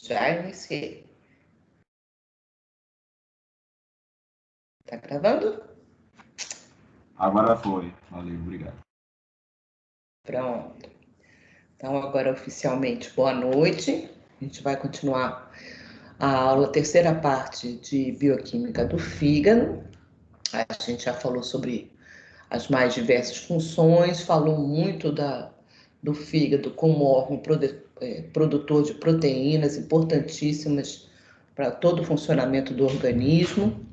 Já iniciei. Tá gravando? Agora foi. Valeu, obrigado. Pronto. Então, agora oficialmente, boa noite. A gente vai continuar a aula, terceira parte de bioquímica do fígado. A gente já falou sobre as mais diversas funções, falou muito do fígado como órgão produtor de proteínas importantíssimas para todo o funcionamento do organismo.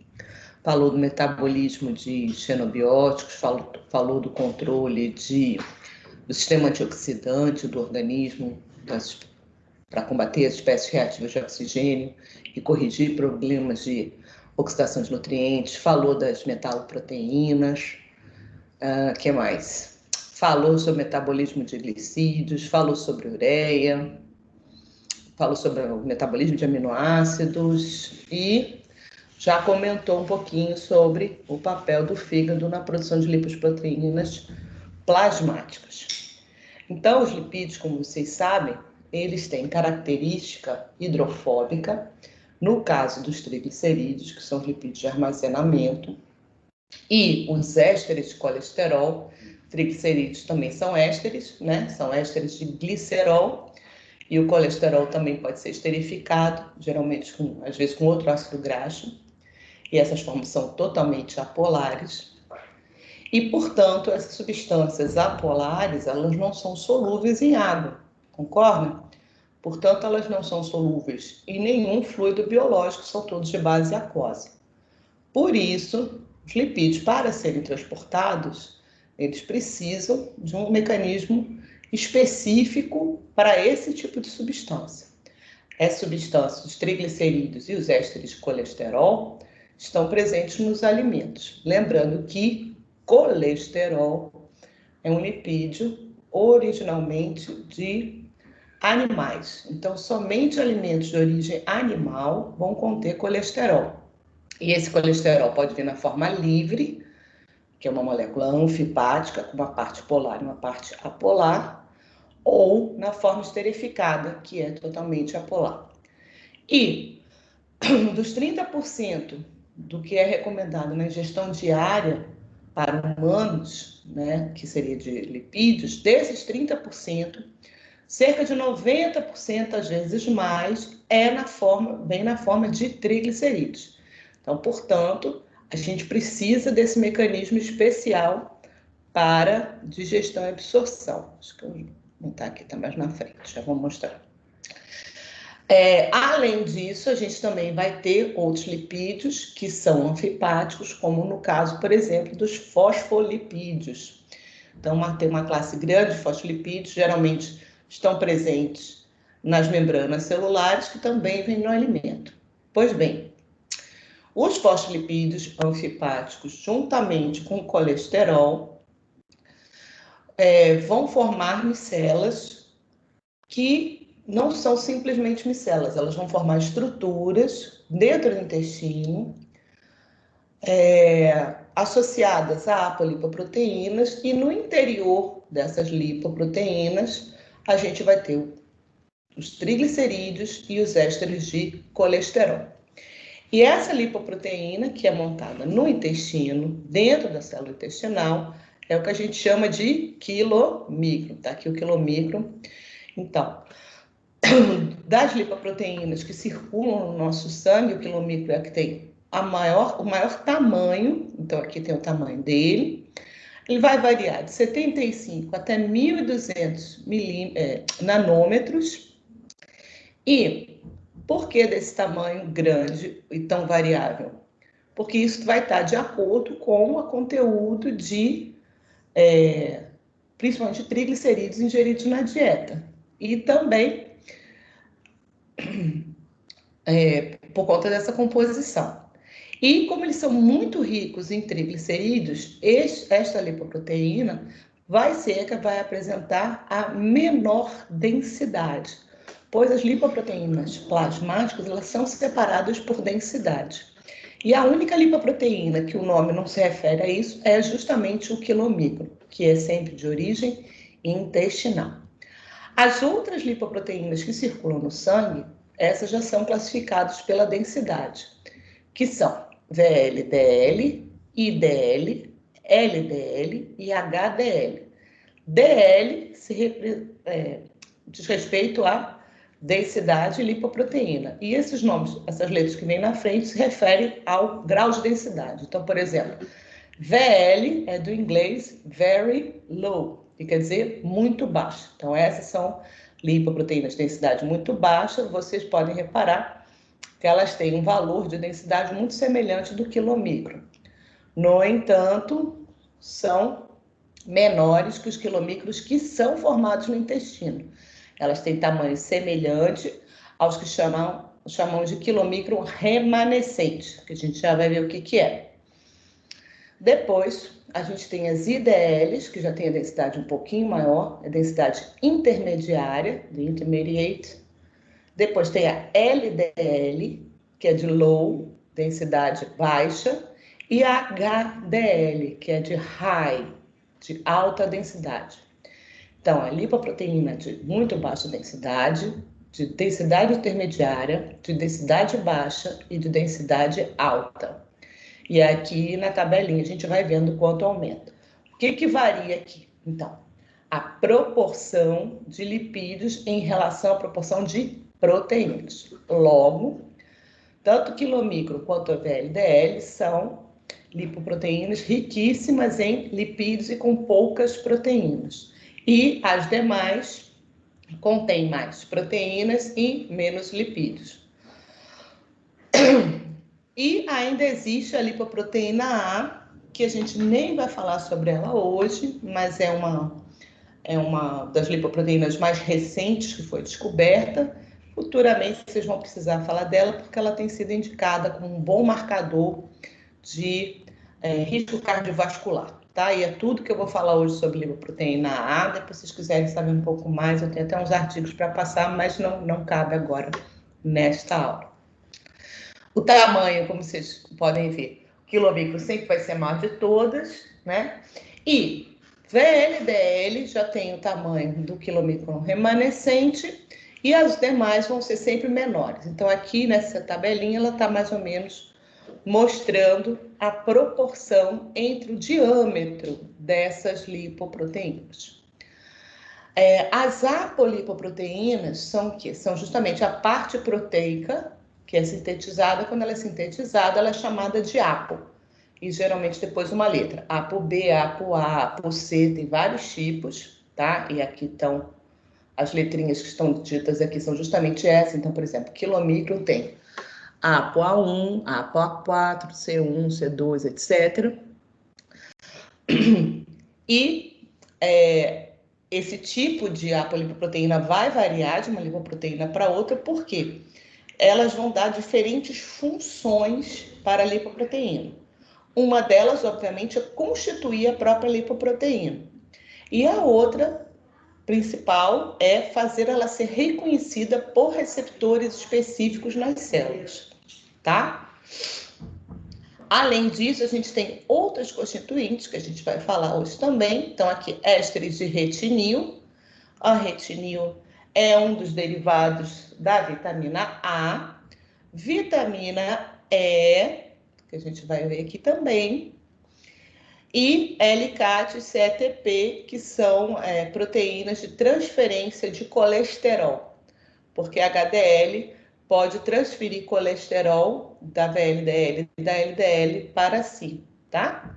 Falou do metabolismo de xenobióticos, falou do controle do sistema antioxidante do organismo, para combater as espécies reativas de oxigênio e corrigir problemas de oxidação de nutrientes, falou das metaloproteínas, que mais? Falou sobre o metabolismo de glicídios, falou sobre ureia, falou sobre o metabolismo de aminoácidos e já comentou um pouquinho sobre o papel do fígado na produção de liposproteínas plasmáticas. Então, os lipídios, como vocês sabem, eles têm característica hidrofóbica, no caso dos triglicerídeos, que são os lipídios de armazenamento, e os ésteres de colesterol. Triglicerídeos também são ésteres, né? São ésteres de glicerol, e o colesterol também pode ser esterificado, geralmente, às vezes, com outro ácido graxo, e essas formas são totalmente apolares. E, portanto, essas substâncias apolares, elas não são solúveis em água, concorda? Portanto, elas não são solúveis em nenhum fluido biológico, são todos de base aquosa. Por isso, os lipídios, para serem transportados, eles precisam de um mecanismo específico para esse tipo de substância. Essas substâncias, os triglicerídeos e os ésteres de colesterol, estão presentes nos alimentos. Lembrando que colesterol é um lipídio originalmente de animais. Então, somente alimentos de origem animal vão conter colesterol. E esse colesterol pode vir na forma livre, que é uma molécula anfipática, com uma parte polar e uma parte apolar, ou na forma esterificada, que é totalmente apolar. E dos 30% do que é recomendado na ingestão diária para humanos, né, que seria de lipídios, desses 30%, cerca de 90%, às vezes mais, vem na forma de triglicerídeos. Então, portanto, a gente precisa desse mecanismo especial para digestão e absorção. Acho que eu vou montar aqui, está mais na frente, já vou mostrar. Além disso, a gente também vai ter outros lipídios que são anfipáticos, como no caso, por exemplo, dos fosfolipídios. Então, tem uma classe grande de fosfolipídios, geralmente estão presentes nas membranas celulares, que também vêm no alimento. Pois bem, os fosfolipídios anfipáticos, juntamente com o colesterol, vão formar micelas que não são simplesmente micelas, elas vão formar estruturas dentro do intestino, associadas a apolipoproteínas, e no interior dessas lipoproteínas a gente vai ter os triglicerídeos e os ésteres de colesterol. E essa lipoproteína, que é montada no intestino, dentro da célula intestinal, é o que a gente chama de quilomicro. Tá aqui o quilomicro. Então, das lipoproteínas que circulam no nosso sangue, o quilomicro é a que tem o maior tamanho. Então, aqui tem o tamanho dele. Ele vai variar de 75 até 1.200 nanômetros. E por que desse tamanho grande e tão variável? Porque isso vai estar de acordo com o conteúdo de, principalmente, triglicerídeos ingeridos na dieta. E também por conta dessa composição. E como eles são muito ricos em triglicerídeos, esta lipoproteína vai ser a que vai apresentar a menor densidade, pois as lipoproteínas plasmáticas, elas são separadas por densidade. E a única lipoproteína que o nome não se refere a isso é justamente o quilomicro, que é sempre de origem intestinal. As outras lipoproteínas que circulam no sangue, essas já são classificadas pela densidade, que são VLDL, IDL, LDL e HDL. DL diz respeito à densidade lipoproteína. E esses nomes, essas letras que vêm na frente, se referem ao grau de densidade. Então, por exemplo, VL é do inglês very low, que quer dizer muito baixo. Então, essas são lipoproteínas de densidade muito baixa. Vocês podem reparar que elas têm um valor de densidade muito semelhante do quilomicro. No entanto, são menores que os quilomicros que são formados no intestino. Elas têm tamanho semelhante aos que chamamos de quilomicro remanescente, que a gente já vai ver o que é. Depois, a gente tem as IDLs, que já tem a densidade um pouquinho maior, a densidade intermediária, de intermediate. Depois tem a LDL, que é de low, densidade baixa, e a HDL, que é de high, de alta densidade. Então, a lipoproteína de muito baixa densidade, de densidade intermediária, de densidade baixa e de densidade alta. E aqui na tabelinha a gente vai vendo quanto aumenta. O que varia aqui? Então, a proporção de lipídios em relação à proporção de proteínas. Logo, tanto quilomicro quanto a VLDL são lipoproteínas riquíssimas em lipídios e com poucas proteínas. E as demais contêm mais proteínas e menos lipídios. E ainda existe a lipoproteína A, que a gente nem vai falar sobre ela hoje, mas é uma das lipoproteínas mais recentes que foi descoberta. Futuramente vocês vão precisar falar dela, porque ela tem sido indicada como um bom marcador de risco cardiovascular, tá? E é tudo que eu vou falar hoje sobre lipoproteína A. Depois, se vocês quiserem saber um pouco mais, eu tenho até uns artigos para passar, mas não cabe agora nesta aula. O tamanho, como vocês podem ver, o quilomicro sempre vai ser maior de todas, né? E VLDL já tem o tamanho do quilomicro remanescente e as demais vão ser sempre menores. Então, aqui nessa tabelinha, ela está mais ou menos mostrando a proporção entre o diâmetro dessas lipoproteínas. As apolipoproteínas são o quê? São justamente a parte proteica que é sintetizada. Quando ela é sintetizada, ela é chamada de apo. E geralmente depois uma letra. Apo B, apo A, apo C, tem vários tipos, tá? E aqui estão as letrinhas que estão ditas aqui, são justamente essas. Então, por exemplo, quilomicro tem apo A1, apo A4, C1, C2, etc. E esse tipo de apolipoproteína vai variar de uma lipoproteína para outra, por quê? Elas vão dar diferentes funções para a lipoproteína. Uma delas, obviamente, é constituir a própria lipoproteína. E a outra, principal, é fazer ela ser reconhecida por receptores específicos nas células, tá? Além disso, a gente tem outras constituintes que a gente vai falar hoje também. Então, aqui, ésteres de retinil. A retinil é um dos derivados da vitamina A. Vitamina E, que a gente vai ver aqui também. E L-CAT e CETP, que são proteínas de transferência de colesterol. Porque HDL pode transferir colesterol da VLDL e da LDL para si, tá?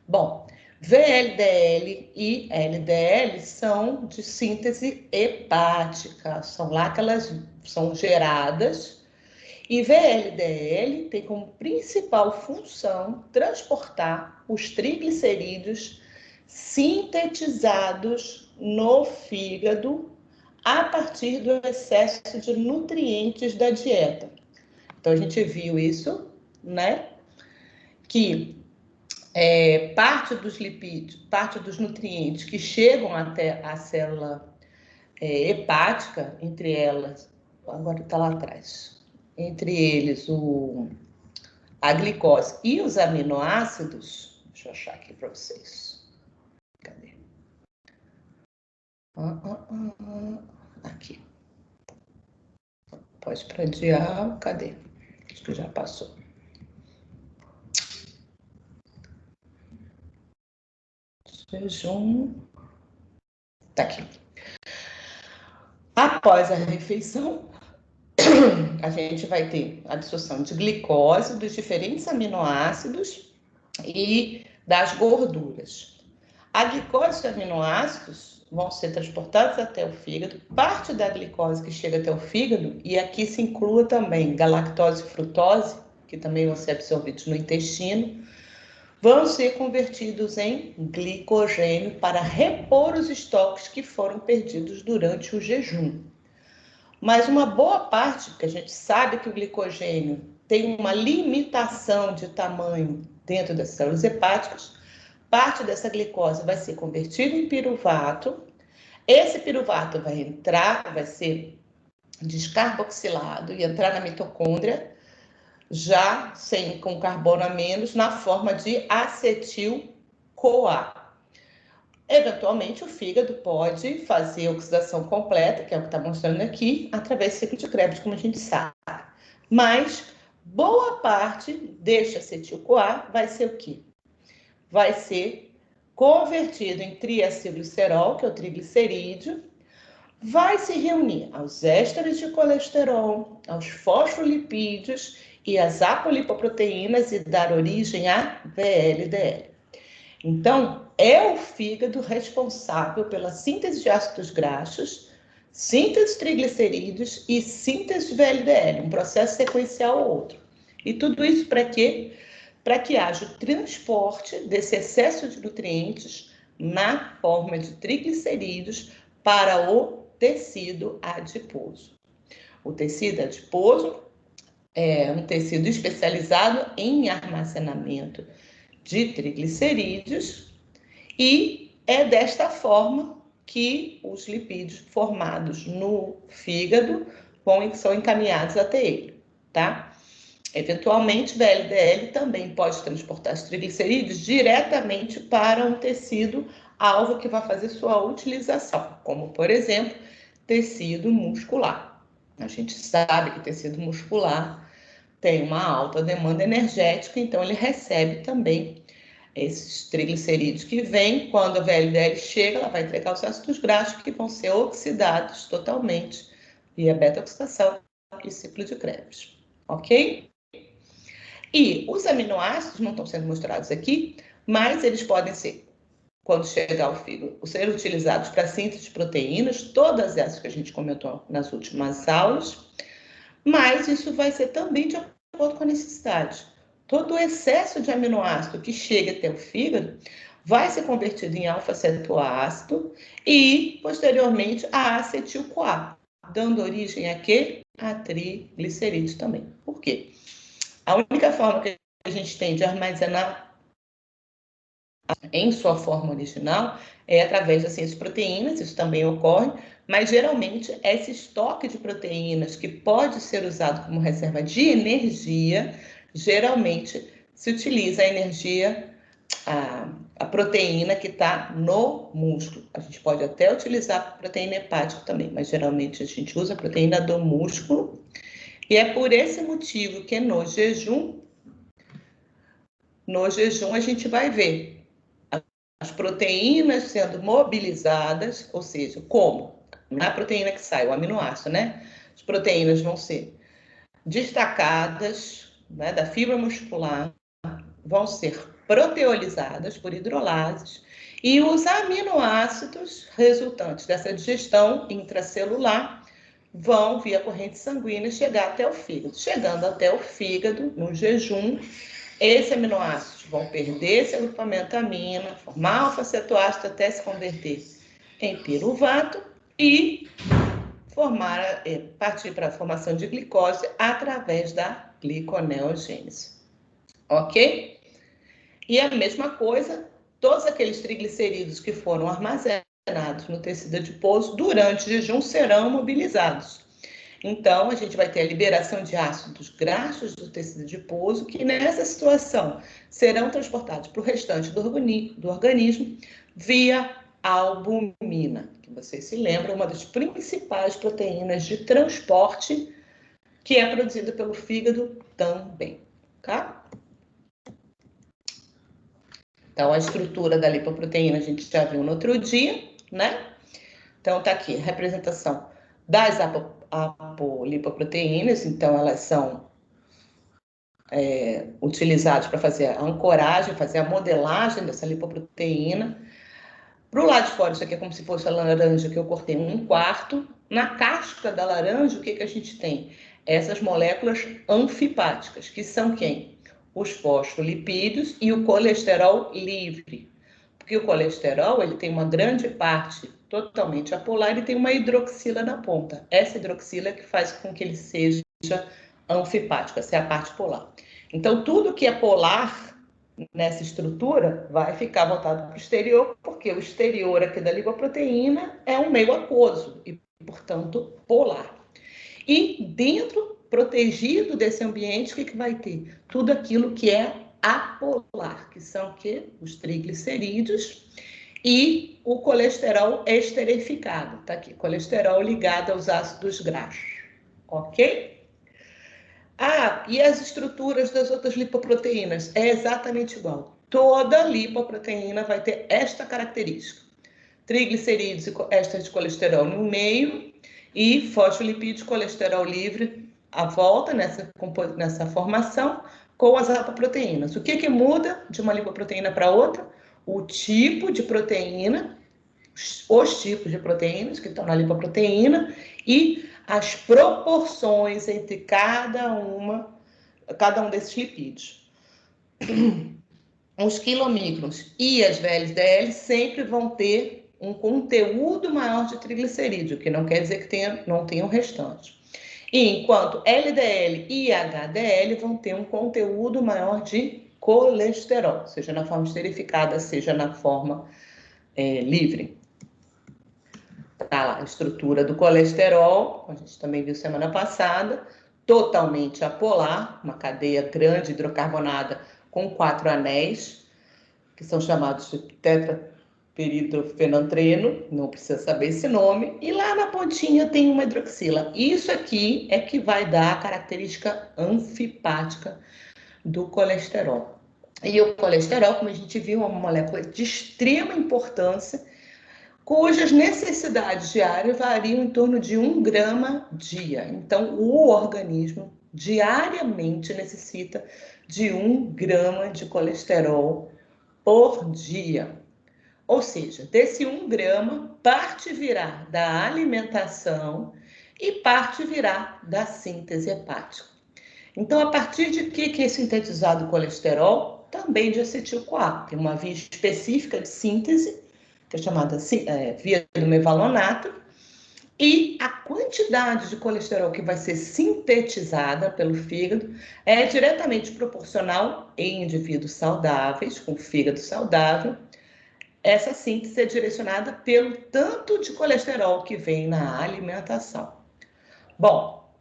Bom, VLDL e LDL são de síntese hepática, são lá que elas são geradas, e VLDL tem como principal função transportar os triglicerídeos sintetizados no fígado a partir do excesso de nutrientes da dieta. Então, a gente viu isso, né? Que parte dos lipídios, parte dos nutrientes que chegam até a célula hepática, entre elas, agora está lá atrás, entre eles a glicose e os aminoácidos, deixa eu achar aqui para vocês. Cadê? Aqui. Pode para adiar. Cadê? Acho que já passou. Jejum. Tá aqui. Após a refeição, a gente vai ter a absorção de glicose dos diferentes aminoácidos e das gorduras. A glicose e os aminoácidos vão ser transportados até o fígado. Parte da glicose que chega até o fígado, e aqui se inclua também galactose e frutose, que também vão ser absorvidos no intestino, vão ser convertidos em glicogênio para repor os estoques que foram perdidos durante o jejum. Mas uma boa parte, porque a gente sabe que o glicogênio tem uma limitação de tamanho dentro das células hepáticas, parte dessa glicose vai ser convertida em piruvato. Esse piruvato vai entrar, vai ser descarboxilado e entrar na mitocôndria, já com carbono a menos, na forma de acetil-CoA. Eventualmente, o fígado pode fazer oxidação completa, que é o que está mostrando aqui, através do ciclo de Krebs, como a gente sabe. Mas boa parte deste acetil-CoA vai ser o quê? Vai ser convertido em triacilglicerol, que é o triglicerídeo, vai se reunir aos ésteres de colesterol, aos fosfolipídios e às apolipoproteínas e dar origem a VLDL. Então, é o fígado responsável pela síntese de ácidos graxos, síntese de triglicerídeos e síntese de VLDL, um processo sequencial ao outro. E tudo isso para quê? Para que haja o transporte desse excesso de nutrientes na forma de triglicerídeos para o tecido adiposo. O tecido adiposo é um tecido especializado em armazenamento de triglicerídeos e é desta forma que os lipídios formados no fígado são encaminhados até ele, tá? Eventualmente, VLDL também pode transportar os triglicerídeos diretamente para um tecido alvo que vai fazer sua utilização, como, por exemplo, tecido muscular. A gente sabe que tecido muscular tem uma alta demanda energética, então ele recebe também esses triglicerídeos que vêm. Quando a VLDL chega, ela vai entregar os ácidos graxos que vão ser oxidados totalmente via beta-oxidação e ciclo de Krebs, ok? E os aminoácidos não estão sendo mostrados aqui, mas eles podem ser, quando chegar ao fígado, ser utilizados para síntese de proteínas, todas essas que a gente comentou nas últimas aulas, mas isso vai ser também de acordo com a necessidade. Todo o excesso de aminoácido que chega até o fígado vai ser convertido em alfa-cetoácido e, posteriormente, a acetil-CoA, dando origem a quê? A triglicerídeos também. Por quê? A única forma que a gente tem de armazenar em sua forma original é através da síntese de proteínas, isso também ocorre, mas geralmente esse estoque de proteínas que pode ser usado como reserva de energia, geralmente se utiliza a energia, a proteína que está no músculo. A gente pode até utilizar a proteína hepática também, mas geralmente a gente usa a proteína do músculo. E é por esse motivo que no jejum a gente vai ver as proteínas sendo mobilizadas, ou seja, como? Não é a proteína que sai, o aminoácido, né? As proteínas vão ser destacadas, né, da fibra muscular, vão ser proteolizadas por hidrolases e os aminoácidos resultantes dessa digestão intracelular vão, via corrente sanguínea, chegar até o fígado. Chegando até o fígado, no jejum, esses aminoácidos vão perder esse agrupamento amina, formar alfa-cetoácido até se converter em piruvato e partir para a formação de glicose através da gliconeogênese. Ok? E a mesma coisa, todos aqueles triglicerídeos que foram armazenados no tecido adiposo durante o jejum serão mobilizados. Então, a gente vai ter a liberação de ácidos graxos do tecido adiposo, que nessa situação serão transportados para o restante do organismo via albumina, que vocês se lembram, uma das principais proteínas de transporte que é produzido pelo fígado também, tá? Então, a estrutura da lipoproteína a gente já viu no outro dia, né? Então, tá aqui, a representação das apolipoproteínas. Então, elas são utilizadas para fazer a ancoragem, fazer a modelagem dessa lipoproteína. Para o lado de fora, isso aqui é como se fosse a laranja que eu cortei 1/4. Na casca da laranja, o que a gente tem? Essas moléculas anfipáticas, que são quem? Os fosfolipídios e o colesterol livre. Porque o colesterol, ele tem uma grande parte totalmente apolar e tem uma hidroxila na ponta. Essa hidroxila é que faz com que ele seja anfipático, essa é a parte polar. Então, tudo que é polar nessa estrutura vai ficar voltado para o exterior, porque o exterior aqui da lipoproteína é um meio aquoso e, portanto, polar. E dentro, protegido desse ambiente, o que vai ter? Tudo aquilo que é apolar, que são os triglicerídeos e o colesterol esterificado. Tá aqui, colesterol ligado aos ácidos graxos, ok? E as estruturas das outras lipoproteínas? É exatamente igual. Toda lipoproteína vai ter esta característica. Triglicerídeos e éster de colesterol no meio e fosfolipídios, colesterol livre à volta nessa formação com as apoproteínas. O que muda de uma lipoproteína para outra? O tipo de proteína, os tipos de proteínas que estão na lipoproteína e as proporções entre cada um desses lipídios. Os quilomicrons e as VLDL sempre vão ter um conteúdo maior de triglicerídeo, que não quer dizer que não tenha o restante. E enquanto LDL e HDL vão ter um conteúdo maior de colesterol, seja na forma esterificada, seja na forma livre. Tá lá, a estrutura do colesterol, a gente também viu semana passada, totalmente apolar, uma cadeia grande hidrocarbonada com 4 anéis, que são chamados de tetraperidrofenantreno, não precisa saber esse nome, e lá na pontinha tem uma hidroxila. Isso aqui é que vai dar a característica anfipática do colesterol. E o colesterol, como a gente viu, é uma molécula de extrema importância, cujas necessidades diárias variam em torno de 1 grama dia. Então, o organismo diariamente necessita de 1 grama de colesterol por dia. Ou seja, desse 1 grama, parte virá da alimentação e parte virá da síntese hepática. Então, a partir de que é sintetizado o colesterol? Também de acetil-CoA. Tem uma via específica de síntese, que é chamada via do mevalonato, e a quantidade de colesterol que vai ser sintetizada pelo fígado é diretamente proporcional em indivíduos saudáveis, com fígado saudável. Essa síntese é direcionada pelo tanto de colesterol que vem na alimentação. Bom,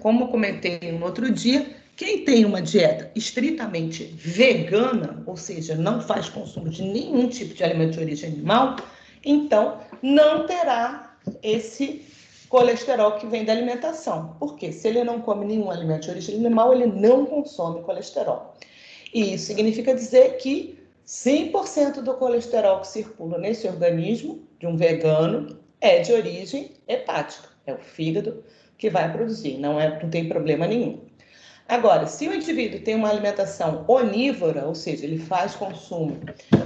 como eu comentei no outro dia, quem tem uma dieta estritamente vegana, ou seja, não faz consumo de nenhum tipo de alimento de origem animal, então não terá esse colesterol que vem da alimentação. Porque se ele não come nenhum alimento de origem animal, ele não consome colesterol. E isso significa dizer que 100% do colesterol que circula nesse organismo de um vegano é de origem hepática. É o fígado que vai produzir, não tem problema nenhum. Agora, se o indivíduo tem uma alimentação onívora, ou seja, ele faz consumo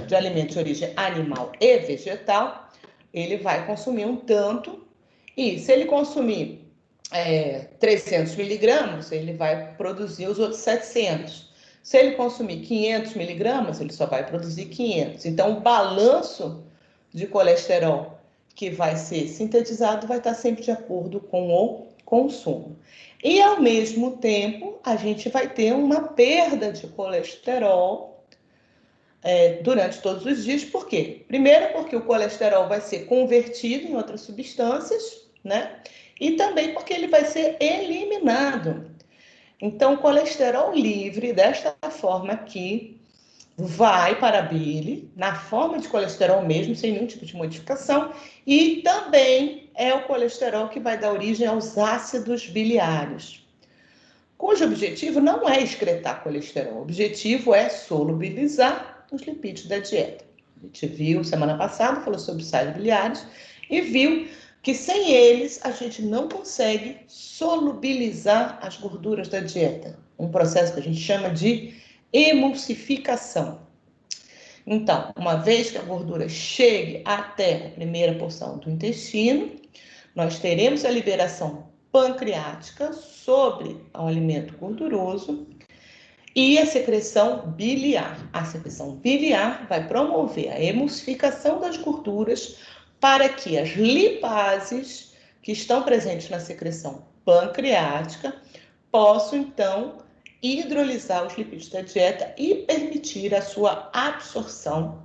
de alimentos de origem animal e vegetal, ele vai consumir um tanto, e se ele consumir 300 miligramas, ele vai produzir os outros 700. Se ele consumir 500 miligramas, ele só vai produzir 500. Então, o balanço de colesterol que vai ser sintetizado vai estar sempre de acordo com o consumo. E, ao mesmo tempo, a gente vai ter uma perda de colesterol durante todos os dias. Por quê? Primeiro, porque o colesterol vai ser convertido em outras substâncias, né? E também porque ele vai ser eliminado. Então, o colesterol livre, desta forma aqui, vai para a bile, na forma de colesterol mesmo, sem nenhum tipo de modificação, e também é o colesterol que vai dar origem aos ácidos biliares. cujo objetivo não é excretar colesterol, o objetivo é solubilizar os lipídios da dieta. A gente viu semana passada, falou sobre sais biliares, e viu que sem eles a gente não consegue solubilizar as gorduras da dieta. Um processo que a gente chama de emulsificação. Então, uma vez que a gordura chegue até a primeira porção do intestino, nós teremos a liberação pancreática sobre o alimento gorduroso e a secreção biliar. A secreção biliar vai promover a emulsificação das gorduras para que as lipases que estão presentes na secreção pancreática possam, então, hidrolisar os lipídios da dieta e permitir a sua absorção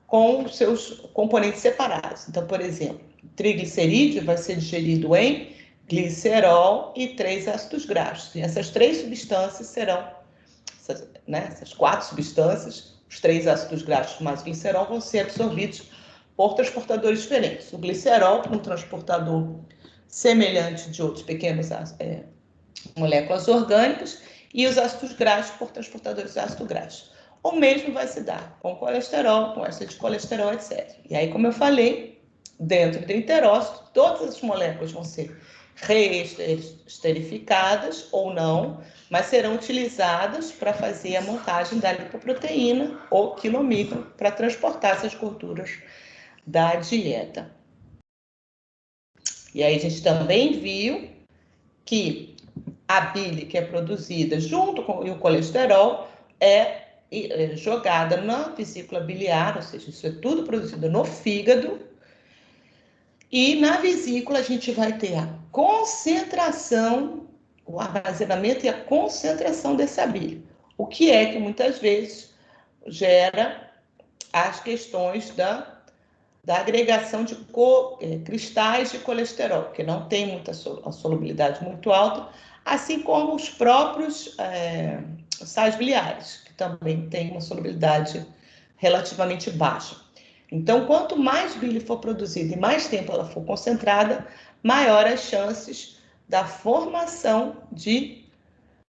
com os seus componentes separados. Então, por exemplo, triglicerídeo vai ser digerido em glicerol e 3 ácidos graxos. E essas 3 substâncias serão, essas 4 substâncias, os 3 ácidos graxos mais o glicerol, vão ser absorvidos por transportadores diferentes. O glicerol, um transportador semelhante de outros pequenos moléculas orgânicas, e os ácidos graxos por transportadores de ácido graxo. O mesmo vai se dar com colesterol, com éster de colesterol, etc. E aí, como eu falei, dentro do enterócito, todas as moléculas vão ser reesterificadas ou não, mas serão utilizadas para fazer a montagem da lipoproteína ou quilomicro para transportar essas gorduras da dieta. E aí a gente também viu que a bile que é produzida junto com o colesterol é jogada na vesícula biliar, ou seja, isso é tudo produzido no fígado, e na vesícula a gente vai ter a concentração, o armazenamento e a concentração dessa bile, o que é que muitas vezes gera as questões da agregação de cristais de colesterol, que não tem muita solubilidade muito alta, assim como os próprios sais biliares, que também têm uma solubilidade relativamente baixa. Então, quanto mais bile for produzida e mais tempo ela for concentrada, maior as chances da formação de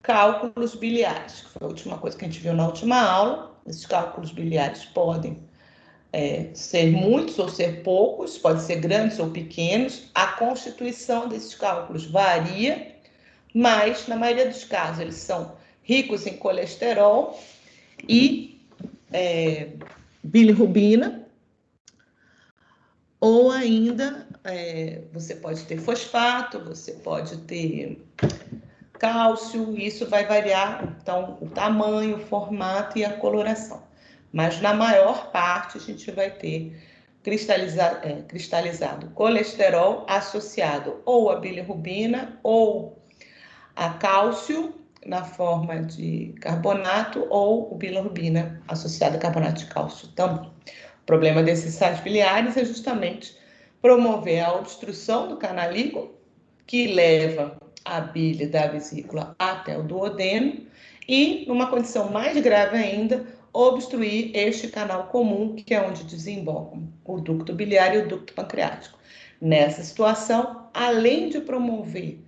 cálculos biliares, que foi a última coisa que a gente viu na última aula. Esses cálculos biliares podem ser muitos ou ser poucos, pode ser grandes ou pequenos. A constituição desses cálculos varia, mas na maioria dos casos eles são ricos em colesterol e bilirrubina, ou ainda você pode ter fosfato, você pode ter cálcio, isso vai variar, então, o tamanho, o formato e a coloração. Mas na maior parte a gente vai ter cristalizado colesterol associado ou a bilirrubina ou a cálcio na forma de carbonato ou bilirrubina associada a carbonato de cálcio também. O problema desses sais biliares é justamente promover a obstrução do canalículo, que leva a bile da vesícula até o duodeno e, numa condição mais grave ainda, obstruir este canal comum, que é onde desembocam o ducto biliar e o ducto pancreático. Nessa situação, além de promover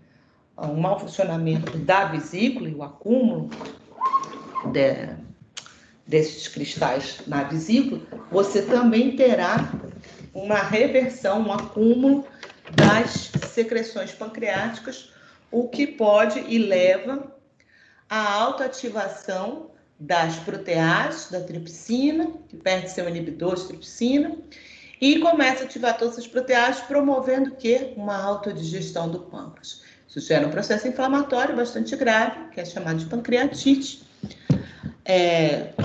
um mau funcionamento da vesícula e o acúmulo desses cristais na vesícula, você também terá uma reversão, um acúmulo das secreções pancreáticas, o que pode e leva à autoativação das proteases, da tripsina, que perde seu inibidor de tripsina, e começa a ativar todas as proteases, promovendo o quê? Uma autodigestão do pâncreas. Isso gera um processo inflamatório bastante grave, que é chamado de pancreatite.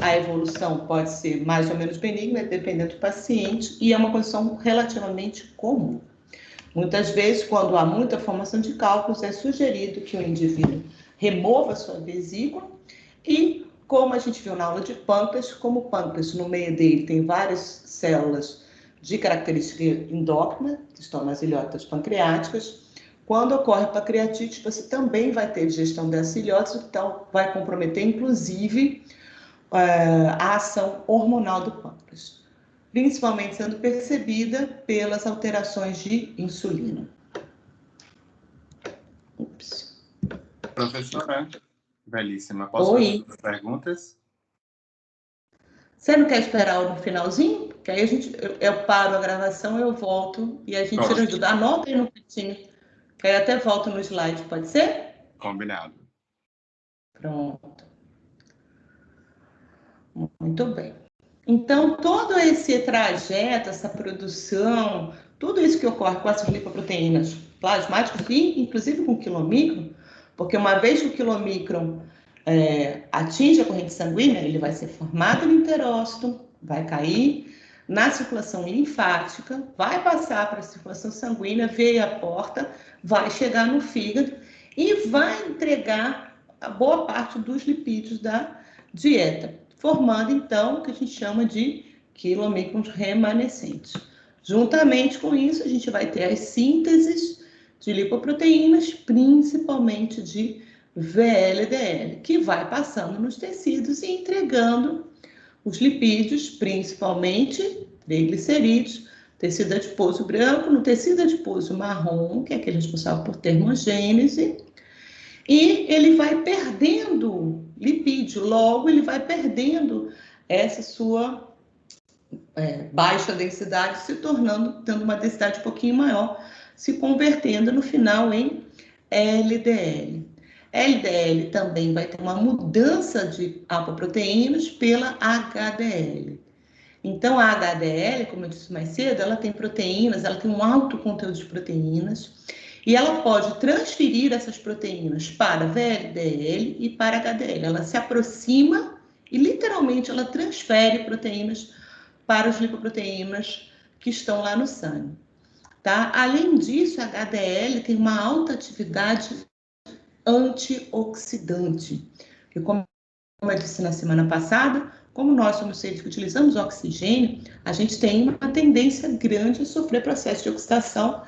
A evolução pode ser mais ou menos benigna, dependendo do paciente, e é uma condição relativamente comum. Muitas vezes, quando há muita formação de cálculos, é sugerido que o indivíduo remova sua vesícula e, como a gente viu na aula de pâncreas, como o pâncreas no meio dele tem várias células de característica endócrina, que estão nas ilhotas pancreáticas, quando ocorre pancreatite, você também vai ter digestão dessas ilhotas, então vai comprometer, inclusive, a ação hormonal do pâncreas, principalmente sendo percebida pelas alterações de insulina. Professora Belíssima, posso Oi. fazer perguntas? Você não quer esperar no finalzinho? Porque aí eu paro a gravação, eu volto e a gente tira as dúvidas. Anota aí no cantinho, que aí eu até volto no slide, pode ser? Combinado. Pronto. Muito bem. Então, todo esse trajeto, essa produção, tudo isso que ocorre com essas lipoproteínas plasmáticas, e inclusive com o quilomicron, porque uma vez que o quilomicron atinge a corrente sanguínea, ele vai ser formado no enterócito, vai cair na circulação linfática, vai passar para a circulação sanguínea, veio a porta, vai chegar no fígado e vai entregar a boa parte dos lipídios da dieta, formando então o que a gente chama de quilomicrons remanescentes. Juntamente com isso, a gente vai ter as sínteses de lipoproteínas, principalmente de VLDL, que vai passando nos tecidos e entregando os lipídios, principalmente triglicerídeos, tecido adiposo branco, no tecido adiposo marrom, que é aquele responsável por termogênese, e ele vai perdendo lipídio, logo ele vai perdendo essa sua baixa densidade, se tornando, tendo uma densidade um pouquinho maior, se convertendo no final em LDL. LDL também vai ter uma mudança de apoproteínas pela HDL. Então, a HDL, como eu disse mais cedo, ela tem proteínas, ela tem um alto conteúdo de proteínas, e ela pode transferir essas proteínas para VLDL e para HDL. Ela se aproxima e, literalmente, ela transfere proteínas para as lipoproteínas que estão lá no sangue. Tá? Além disso, a HDL tem uma alta atividade antioxidante. E como eu disse na semana passada, como nós somos seres que utilizamos oxigênio, a gente tem uma tendência grande a sofrer processo de oxidação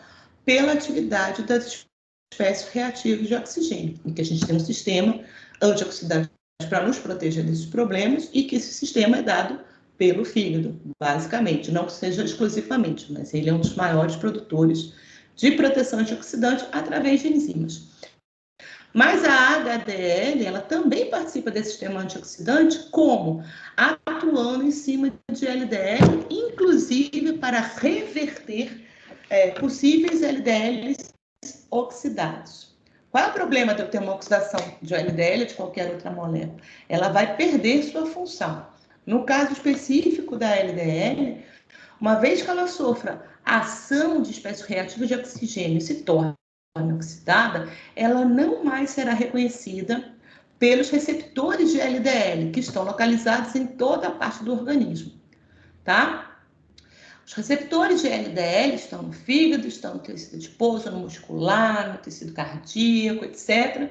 pela atividade das espécies reativas de oxigênio, em que a gente tem um sistema antioxidante para nos proteger desses problemas e que esse sistema é dado pelo fígado, basicamente, não que seja exclusivamente, mas ele é um dos maiores produtores de proteção antioxidante através de enzimas. Mas a HDL, ela também participa desse sistema antioxidante, como? Atuando em cima de LDL, inclusive para reverter possíveis LDLs oxidados. Qual é o problema de eu ter uma oxidação de LDL ou de qualquer outra molécula? Ela vai perder sua função. No caso específico da LDL, uma vez que ela sofra ação de espécies reativas de oxigênio e se torne oxidada, ela não mais será reconhecida pelos receptores de LDL, que estão localizados em toda a parte do organismo, tá? Os receptores de LDL estão no fígado, estão no tecido adiposo, no muscular, no tecido cardíaco, etc.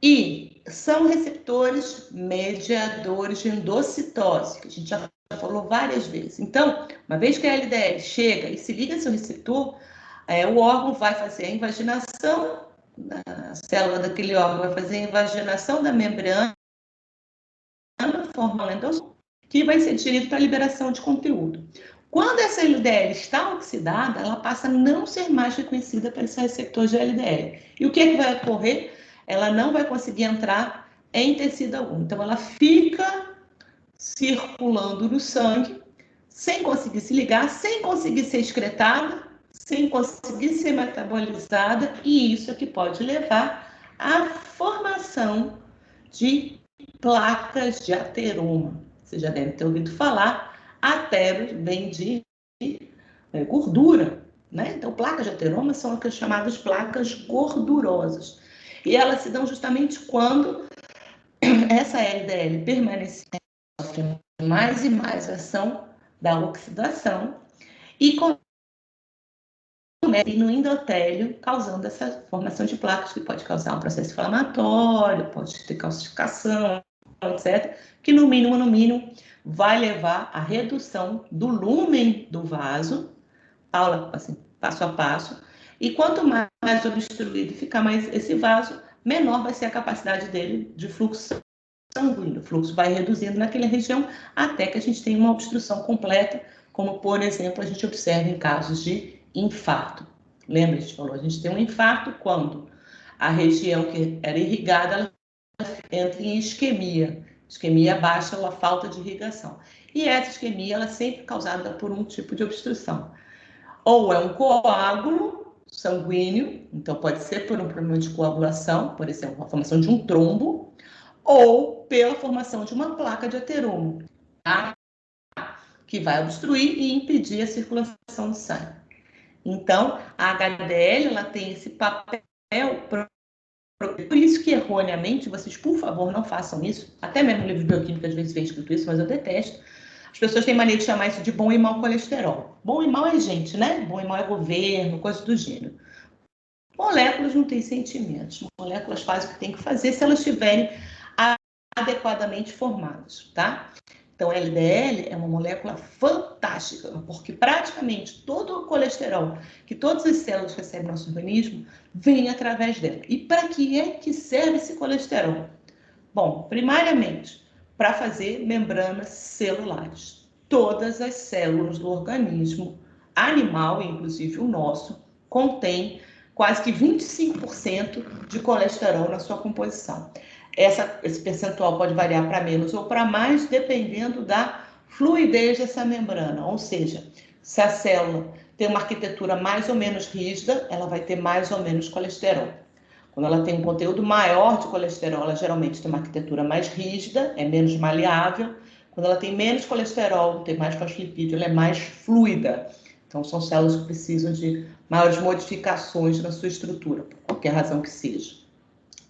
E são receptores mediadores de endocitose, que a gente já falou várias vezes. Então, uma vez que a LDL chega e se liga ao seu receptor, o órgão vai fazer a invaginação, a célula daquele órgão vai fazer a invaginação da membrana, formando endossomo, que vai ser digerido para a liberação de conteúdo. Quando essa LDL está oxidada, ela passa a não ser mais reconhecida pelo receptor de LDL. E o que é que vai ocorrer? Ela não vai conseguir entrar em tecido algum. Então, ela fica circulando no sangue, sem conseguir se ligar, sem conseguir ser excretada, sem conseguir ser metabolizada, e isso é que pode levar à formação de placas de ateroma. Você já deve ter ouvido falar, atero vem de gordura, né? Então, placas de ateroma são as chamadas placas gordurosas. E elas se dão justamente quando essa LDL permanece sofre mais e mais ação da oxidação e no endotélio, causando essa formação de placas que pode causar um processo inflamatório, pode ter calcificação, etc., que no mínimo, vai levar à redução do lúmen do vaso, assim, passo a passo, e quanto mais obstruído ficar mais esse vaso, menor vai ser a capacidade dele de fluxo sanguíneo. O fluxo vai reduzindo naquela região até que a gente tenha uma obstrução completa, como, por exemplo, a gente observa em casos de infarto. Lembra, a gente falou, a gente tem um infarto quando a região que era irrigada ela entra em isquemia. Isquemia baixa ou a falta de irrigação. E essa isquemia ela é sempre causada por um tipo de obstrução. Ou é um coágulo sanguíneo, então pode ser por um problema de coagulação, por exemplo, a formação de um trombo, ou pela formação de uma placa de ateroma, tá? Que vai obstruir e impedir a circulação do sangue. Então, a HDL ela tem esse papel. Por isso que, erroneamente, vocês, por favor, não façam isso. Até mesmo no livro de bioquímica, às vezes, vem escrito isso, mas eu detesto. As pessoas têm mania de chamar isso de bom e mau colesterol. Bom e mau é gente, né? Bom e mau é governo, coisa do gênero. Moléculas não têm sentimentos. Moléculas fazem o que tem que fazer se elas estiverem adequadamente formadas, tá? Então, a LDL é uma molécula fantástica, porque praticamente todo o colesterol que todas as células recebem no nosso organismo vem através dela. E para que é que serve esse colesterol? Bom, primariamente, para fazer membranas celulares. Todas as células do organismo animal, inclusive o nosso, contém quase que 25% de colesterol na sua composição. Esse percentual pode variar para menos ou para mais, dependendo da fluidez dessa membrana. Ou seja, se a célula tem uma arquitetura mais ou menos rígida, ela vai ter mais ou menos colesterol. Quando ela tem um conteúdo maior de colesterol, ela geralmente tem uma arquitetura mais rígida, é menos maleável. Quando ela tem menos colesterol, tem mais fosfolipídio, ela é mais fluida. Então, são células que precisam de maiores modificações na sua estrutura, por qualquer razão que seja.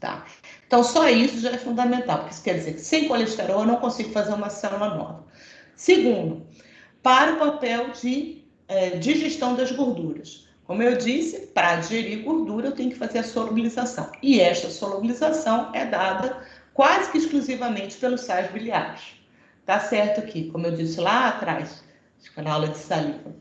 Tá? Então, só isso já é fundamental, porque isso quer dizer que sem colesterol eu não consigo fazer uma célula nova. Segundo, para o papel de digestão das gorduras. Como eu disse, para digerir gordura eu tenho que fazer a solubilização. E esta solubilização é dada quase que exclusivamente pelos sais biliares. Tá certo aqui, como eu disse lá atrás, na aula de saliva.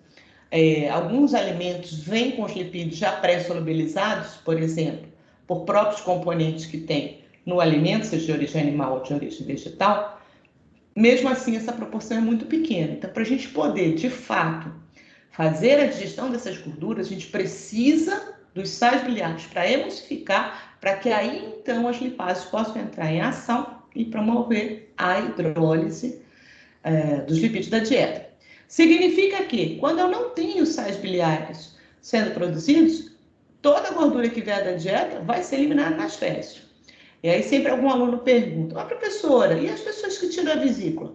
Alguns alimentos vêm com os lipídios já pré-solubilizados, por exemplo, por próprios componentes que tem no alimento, seja de origem animal ou de origem vegetal. Mesmo assim, essa proporção é muito pequena. Então, para a gente poder, de fato, fazer a digestão dessas gorduras, a gente precisa dos sais biliares para emulsificar, para que aí, então, as lipases possam entrar em ação e promover a hidrólise dos lipídios da dieta. Significa que, quando eu não tenho sais biliares sendo produzidos, toda a gordura que vier da dieta vai ser eliminada nas fezes. E aí sempre algum aluno pergunta, professora, e as pessoas que tiram a vesícula?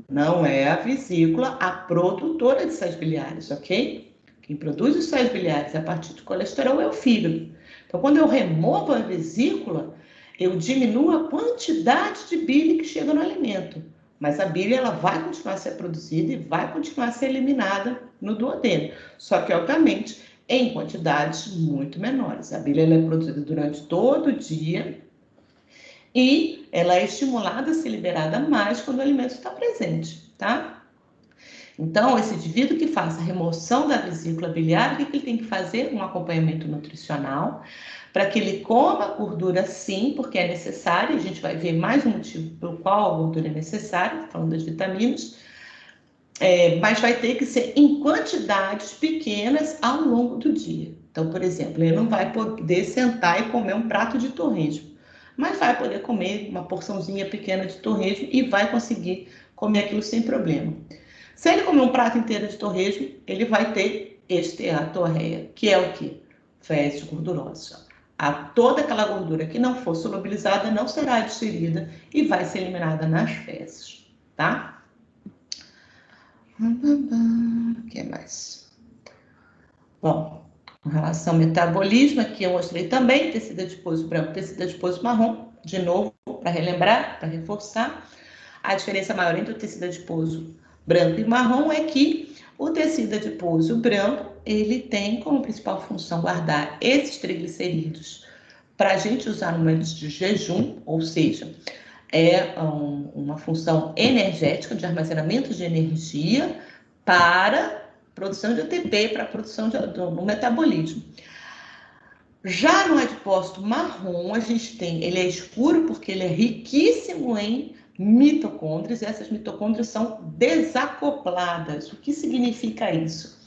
Não é a vesícula a produtora de sais biliares, ok? Quem produz os sais biliares a partir do colesterol é o fígado. Então, quando eu removo a vesícula, eu diminuo a quantidade de bile que chega no alimento. Mas a bile ela vai continuar a ser produzida e vai continuar a ser eliminada no duodeno. Só que, obviamente, em quantidades muito menores. A bile ela é produzida durante todo o dia e ela é estimulada a ser liberada mais quando o alimento está presente, tá? Então, esse indivíduo que faz a remoção da vesícula biliar, o que ele tem que fazer? Um acompanhamento nutricional, para que ele coma a gordura sim, porque é necessário, a gente vai ver mais um motivo pelo qual a gordura é necessária, falando das vitaminas, mas vai ter que ser em quantidades pequenas ao longo do dia. Então, por exemplo, ele não vai poder sentar e comer um prato de torresmo, mas vai poder comer uma porçãozinha pequena de torresmo e vai conseguir comer aquilo sem problema. Se ele comer um prato inteiro de torresmo, ele vai ter esteatorreia, que é o quê? Fezes gordurosas. Toda aquela gordura que não for solubilizada não será digerida e vai ser eliminada nas fezes, tá? O que mais? Bom, com relação ao metabolismo, aqui eu mostrei também tecido adiposo branco, tecido adiposo marrom, de novo, para relembrar, para reforçar. A diferença maior entre o tecido adiposo branco e marrom é que o tecido adiposo branco, ele tem como principal função guardar esses triglicerídeos para a gente usar no momento de jejum, ou seja, é uma função energética de armazenamento de energia para produção de ATP, para a produção no metabolismo. Já no adipócito marrom, a gente tem, ele é escuro porque ele é riquíssimo em mitocôndrias, e essas mitocôndrias são desacopladas. O que significa isso?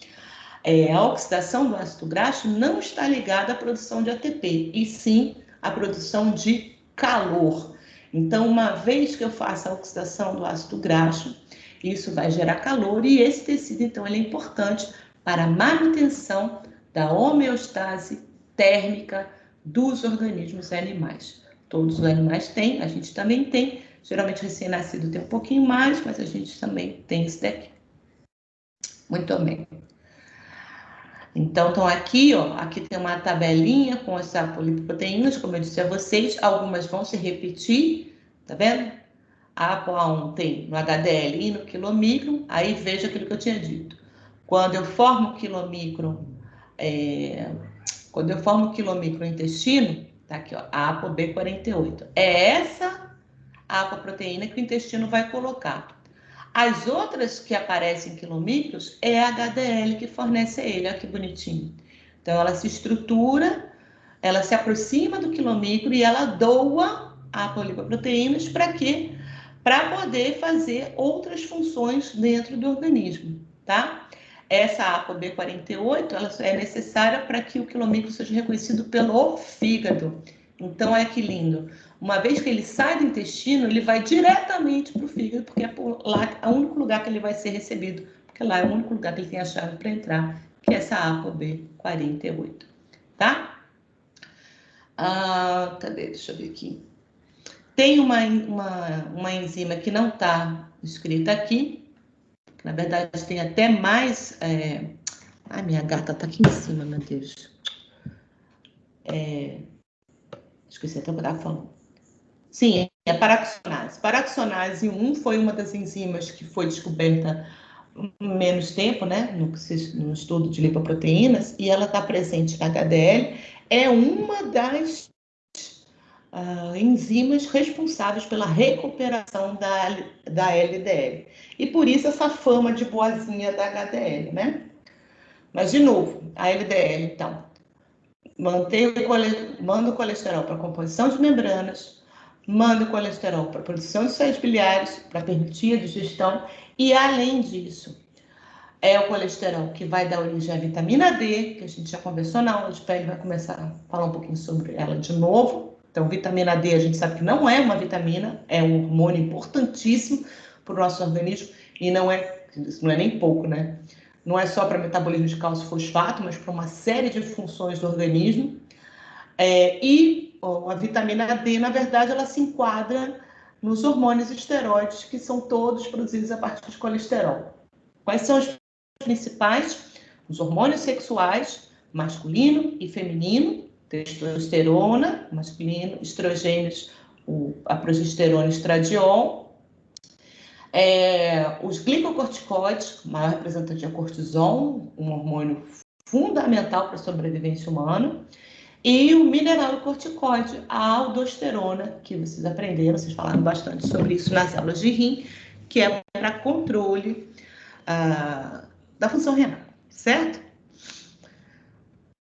A oxidação do ácido graxo não está ligada à produção de ATP, e sim à produção de calor. Então, uma vez que eu faça a oxidação do ácido graxo, isso vai gerar calor, e esse tecido, então, ele é importante para a manutenção da homeostase térmica dos organismos animais. Todos os animais têm, a gente também tem, geralmente recém-nascido tem um pouquinho mais, mas a gente também tem isso daqui. Muito bem. Então, aqui, ó, aqui tem uma tabelinha com as apolipoproteínas, como eu disse a vocês, algumas vão se repetir, tá vendo? A ApoA1 tem no HDL e no quilomicron, aí veja aquilo que eu tinha dito. Quando eu formo quilomicron, quando eu formo quilomicron intestino, tá aqui, ó, a ApoB48. É essa a apoproteína que o intestino vai colocar. As outras que aparecem em quilomicros é a HDL que fornece a ele, olha que bonitinho. Então, ela se estrutura, ela se aproxima do quilomicro e ela doa a apolipoproteínas para quê? Para poder fazer outras funções dentro do organismo, tá? Essa ApoB48, ela é necessária para que o quilomicro seja reconhecido pelo fígado. Então, olha que lindo. Uma vez que ele sai do intestino, ele vai diretamente para o fígado, porque é por lá é o único lugar que ele vai ser recebido, porque lá é o único lugar que ele tem a chave para entrar, que é essa ApoB48, tá? Cadê? Deixa eu ver aqui. Tem uma enzima que não está escrita aqui, que na verdade tem até mais... Ai, minha gata está aqui em cima, meu Deus. Esqueci até o que eu estava falando. Sim, é paraxonase. Paraxonase 1 foi uma das enzimas que foi descoberta menos tempo, né, no estudo de lipoproteínas, e ela está presente na HDL, é uma das enzimas responsáveis pela recuperação da LDL. E por isso essa fama de boazinha da HDL, né? Mas, de novo, a LDL, então, manda o colesterol para a composição de membranas, manda o colesterol para a produção de sais biliares, para permitir a digestão, e, além disso, é o colesterol que vai dar origem à vitamina D, que a gente já conversou na aula de pele, vai começar a falar um pouquinho sobre ela de novo. Então, vitamina D, a gente sabe que não é uma vitamina, é um hormônio importantíssimo para o nosso organismo, e não é nem pouco, né? Não é só para metabolismo de cálcio e fosfato, mas para uma série de funções do organismo. A vitamina D, na verdade, ela se enquadra nos hormônios esteroides, que são todos produzidos a partir de colesterol. Quais são os principais? Os hormônios sexuais, masculino e feminino, testosterona, masculino, estrogênios, a progesterona e estradiol. Os glicocorticoides, o maior representante é o cortisol, um hormônio fundamental para a sobrevivência humana. E o mineralocorticoide, a aldosterona, que vocês aprenderam, vocês falaram bastante sobre isso nas aulas de rim, que é para controle da função renal, certo?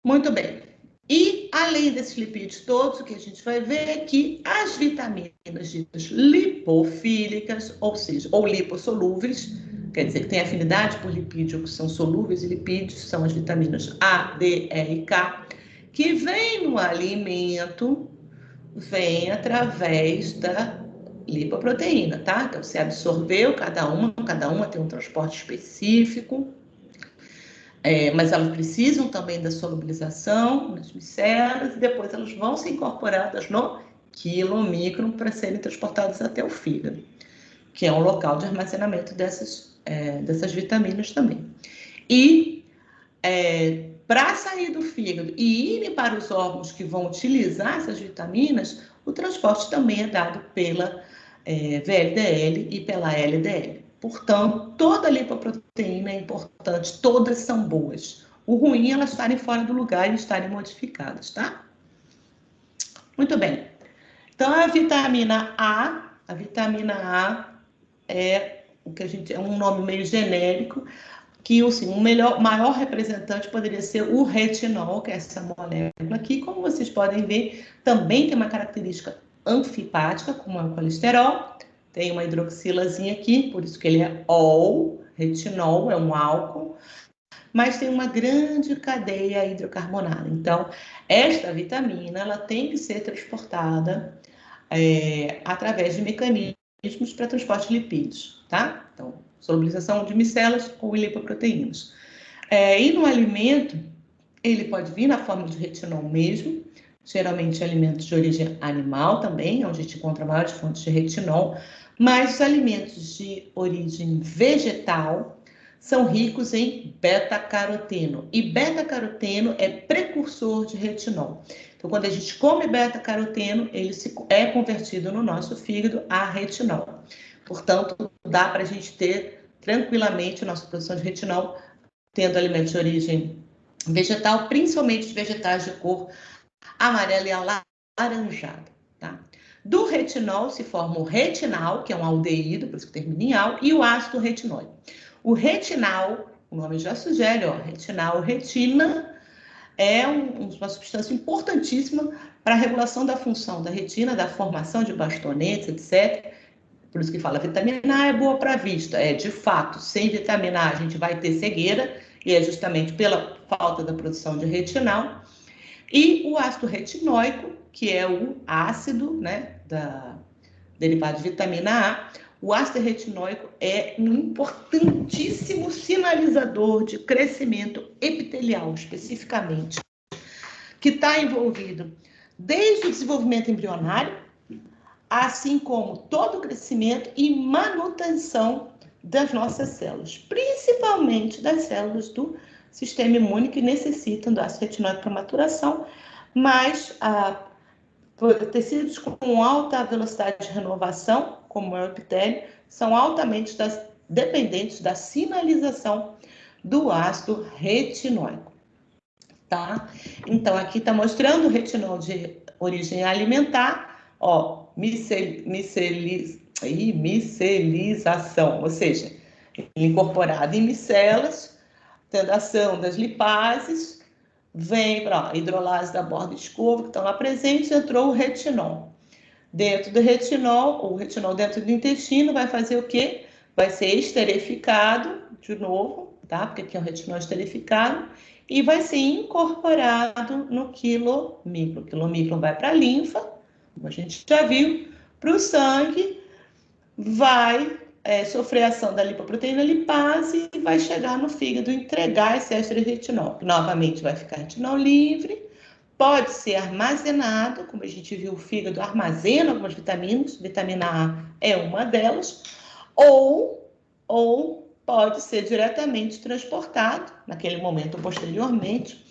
Muito bem. E, além desses lipídios todos, o que a gente vai ver é que as vitaminas ditas lipofílicas, ou seja, ou lipossolúveis, quer dizer, que tem afinidade por lipídio, que são solúveis e lipídios, são as vitaminas A, D, E e K, que vem no alimento, vem através da lipoproteína, tá? Então, você absorveu cada uma tem um transporte específico, mas elas precisam também da solubilização nas micelas e depois elas vão ser incorporadas no quilomicron para serem transportadas até o fígado, que é um local de armazenamento dessas vitaminas também. E para sair do fígado e irem para os órgãos que vão utilizar essas vitaminas, o transporte também é dado pela VLDL e pela LDL. Portanto, toda lipoproteína é importante, todas são boas. O ruim é elas estarem fora do lugar e estarem modificadas, tá? Muito bem. Então, a vitamina A é o que a gente é um nome meio genérico, que assim, maior representante poderia ser o retinol, que é essa molécula aqui. Como vocês podem ver, também tem uma característica anfipática, como é o colesterol. Tem uma hidroxilazinha aqui, por isso que ele é ol, retinol, é um álcool. mas tem uma grande cadeia hidrocarbonada. Então, esta vitamina ela tem que ser transportada através de mecanismos para transporte de lipídios, tá? Então, solubilização de micelas ou lipoproteínas. E no alimento, ele pode vir na forma de retinol mesmo, geralmente alimentos de origem animal também, onde a gente encontra maiores fontes de retinol, mas os alimentos de origem vegetal são ricos em beta-caroteno. E beta-caroteno é precursor de retinol. Então, quando a gente come beta-caroteno, ele é convertido no nosso fígado a retinol. Portanto, dá para a gente ter tranquilamente a nossa produção de retinol, tendo alimentos de origem vegetal, principalmente vegetais de cor amarela e alaranjada. Tá? Do retinol se forma o retinal, que é um aldeído, por isso que termina em al, e o ácido retinóico. O retinal, o nome já sugere, retinal, retina, é uma substância importantíssima para a regulação da função da retina, da formação de bastonetes, etc. Por isso que fala, vitamina A é boa para a vista. De fato, sem vitamina A a gente vai ter cegueira, e é justamente pela falta da produção de retinal. E o ácido retinóico, que é o ácido, né, derivado de vitamina A, o ácido retinóico é um importantíssimo sinalizador de crescimento epitelial, especificamente, que está envolvido desde o desenvolvimento embrionário, assim como todo o crescimento e manutenção das nossas células, principalmente das células do sistema imune que necessitam do ácido retinóico para maturação, mas tecidos com alta velocidade de renovação, como é o epitélio, são altamente dependentes da sinalização do ácido retinóico. Tá? Então, aqui está mostrando o retinol de origem alimentar, micelização, ou seja, incorporado em micelas, tendo ação das lipases, vem para a hidrolase da borda escova, que estão lá presentes, entrou o retinol. Dentro do retinol, o retinol dentro do intestino vai fazer o quê? Vai ser esterificado, de novo, tá? Porque aqui é um retinol esterificado, e vai ser incorporado no quilomicron. O quilomicron vai para a linfa, como a gente já viu, para o sangue, vai sofrer a ação da lipoproteína lipase e vai chegar no fígado, entregar esse éster de retinol. Novamente vai ficar retinol livre, pode ser armazenado, como a gente viu, o fígado armazena algumas vitaminas, vitamina A é uma delas, ou pode ser diretamente transportado, naquele momento posteriormente,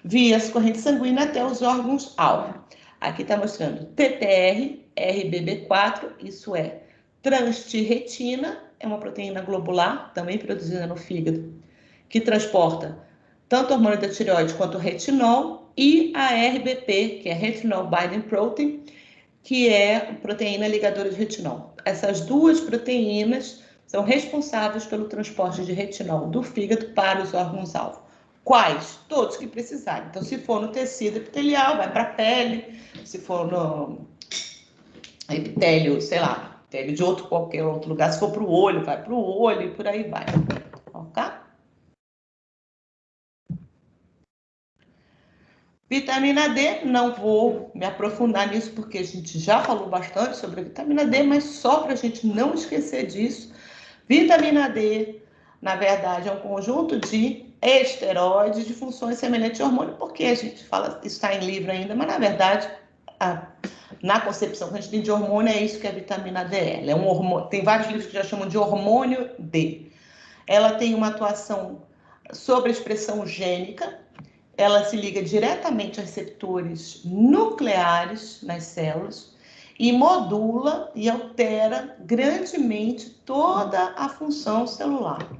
via corrente sanguínea até os órgãos-alvo. Aqui está mostrando TTR, RBB4, isso é transtirretina, é uma proteína globular, também produzida no fígado, que transporta tanto o hormônio da tireoide quanto o retinol, e a RBP, que é Retinol Binding Protein, que é proteína ligadora de retinol. Essas duas proteínas são responsáveis pelo transporte de retinol do fígado para os órgãos-alvo. Quais? Todos que precisarem. Então, se for no tecido epitelial, vai para a pele. Se for no epitélio, sei lá, epitélio de qualquer outro lugar, se for para o olho, vai para o olho e por aí vai. Ok? Vitamina D, não vou me aprofundar nisso, porque a gente já falou bastante sobre a vitamina D, mas só para a gente não esquecer disso, vitamina D, na verdade, é um conjunto de esteroides de funções semelhantes ao hormônio, porque a gente fala, isso está em livro ainda, mas na verdade, na concepção que a gente tem de hormônio, é isso que a vitamina D é. Ela é um hormônio, tem vários livros que já chamam de hormônio D. Ela tem uma atuação sobre a expressão gênica, ela se liga diretamente a receptores nucleares nas células e modula e altera grandemente toda a função celular,